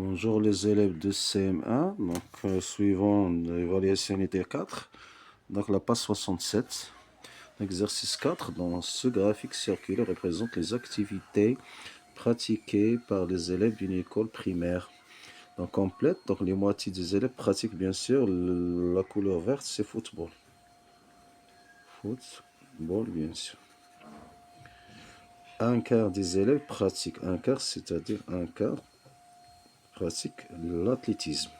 Bonjour les élèves de CM1, suivant l'évaluation unité 4, donc la page 67, exercice 4, dans ce graphique circulaire représente les activités pratiquées par les élèves d'une école primaire. Donc complète, donc les moitiés des élèves pratiquent bien sûr, la couleur verte c'est football. Football bien sûr. Un quart des élèves pratiquent, un quart c'est-à-dire un quart pratique l'athlétisme.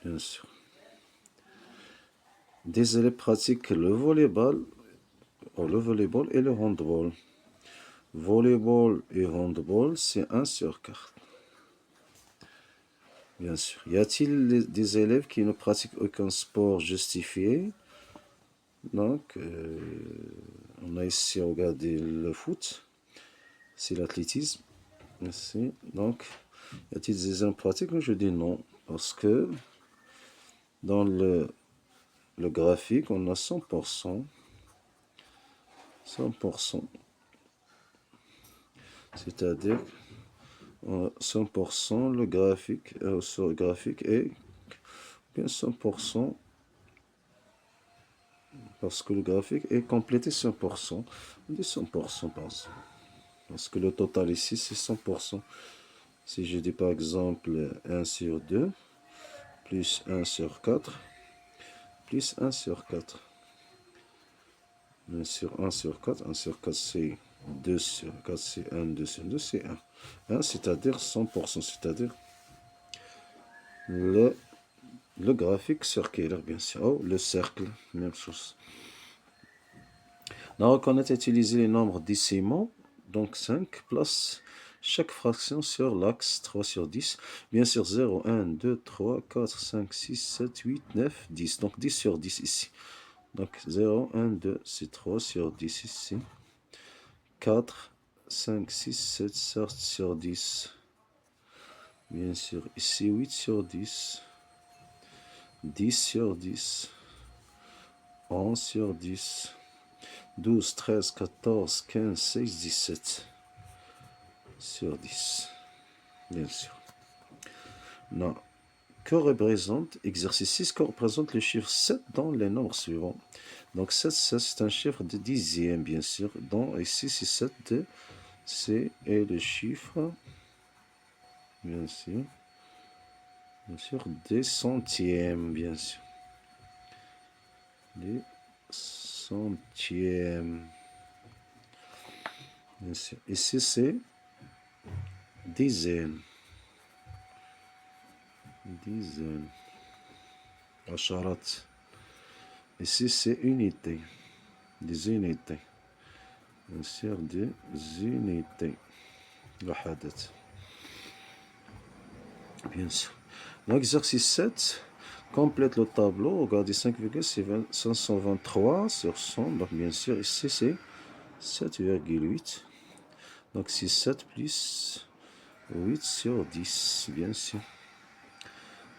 Bien sûr. Des élèves pratiquent le volleyball et le handball. Volleyball et handball, c'est 1 sur 4. Bien sûr. Y a-t-il des élèves qui ne pratiquent aucun sport justifié? Donc, on a ici regardé le foot, c'est l'athlétisme. Ici. Donc, y a-t-il des élèves pratiques? Je dis non, parce que dans le graphique, on a 100%. 100%. C'est-à-dire 100%, le graphique, sur le graphique est bien 100%, parce que le graphique est complété 100%. On dit 100% parce que le total ici c'est 100%. Si je dis par exemple 1 sur 2, plus 1 sur 4, plus 1 sur 4. 1 sur 1 sur 4, 1 sur 4 c'est 2 sur 4, c'est 1, 2 sur 2, c'est 1. 1 c'est-à-dire 100%, c'est-à-dire le graphique circulaire, bien sûr. Oh, le cercle, même chose. Dans reconnaître et utiliser les nombres décimaux, donc 5, place chaque fraction sur l'axe 3 sur 10. Bien sûr, 0, 1, 2, 3, 4, 5, 6, 7, 8, 9, 10. Donc 10 sur 10 ici. Donc 0, 1, 2, c'est 3 sur 10 ici. 4, 5, 6, 7, 7 sur 10. Bien sûr, ici 8 sur 10. 10 sur 10. 11 sur 10. 12, 13, 14, 15, 16, 17 sur 10. Bien sûr. Non. Que représente exercice 6? Que représente le chiffre 7 dans les nombres suivants? Donc 7, c'est un chiffre de dixième, bien sûr. Donc ici, c'est 7, c'est le chiffre, bien sûr, des centièmes, bien sûr. Des centièmes. Bien sûr. Ici, c'est dizaine. Dizaine. Acharat. Ici, c'est unité. Des unités. Bien sûr, des unités. Wahadat. Bien sûr. L'exercice 7 complète le tableau. Regardez, 5,523 sur 100. Donc, bien sûr, ici, c'est 7,8. Donc, c'est 7 plus 8 sur 10, bien sûr.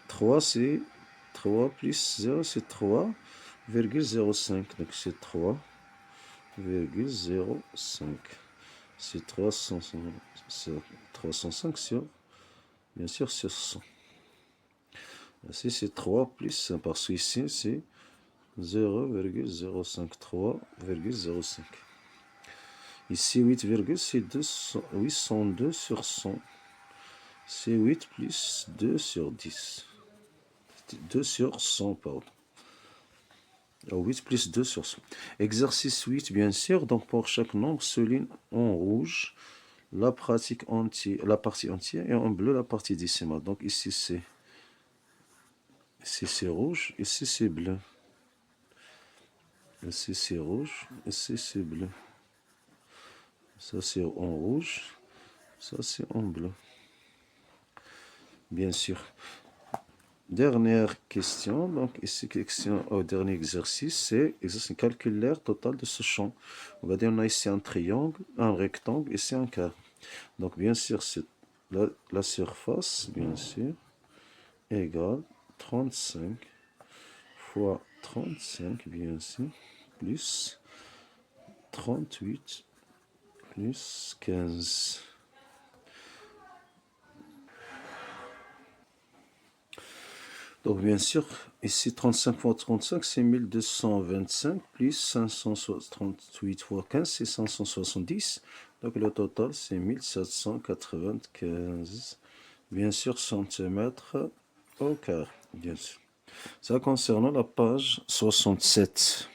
3, c'est 3 plus 0, c'est 3,05. Donc, c'est 3,05. C'est 305 sur, bien sûr, sur 100. Ici, c'est 3 plus 1, parce qu'ici, c'est 0,05, 3,05. Ici, 8, c'est 802 sur 100. C'est 8 plus 2 sur 10. 2 sur 100, pardon. 8 plus 2 sur 100. Exercice 8, bien sûr. Donc, pour chaque nombre, souligne en rouge la partie entière et en bleu la partie décimale. Donc, ici, c'est rouge. Ici, c'est bleu. Ici, c'est rouge. Ici, c'est bleu. Ça, c'est en rouge. Ça, c'est en bleu. Bien sûr. Dernière question. Donc, ici, question au dernier exercice, c'est exercice calculaire total de ce champ. On va dire, on a ici un triangle, un rectangle, ici un carré. Donc, bien sûr, c'est la surface, bien sûr, égale 35 fois 35, bien sûr, plus 38 plus 15. Donc, bien sûr, ici, 35 fois 35, c'est 1225, plus 538 fois 15, c'est 570. Donc, le total, c'est 1795, bien sûr, centimètres au carré, bien sûr. Ça concernant la page 67.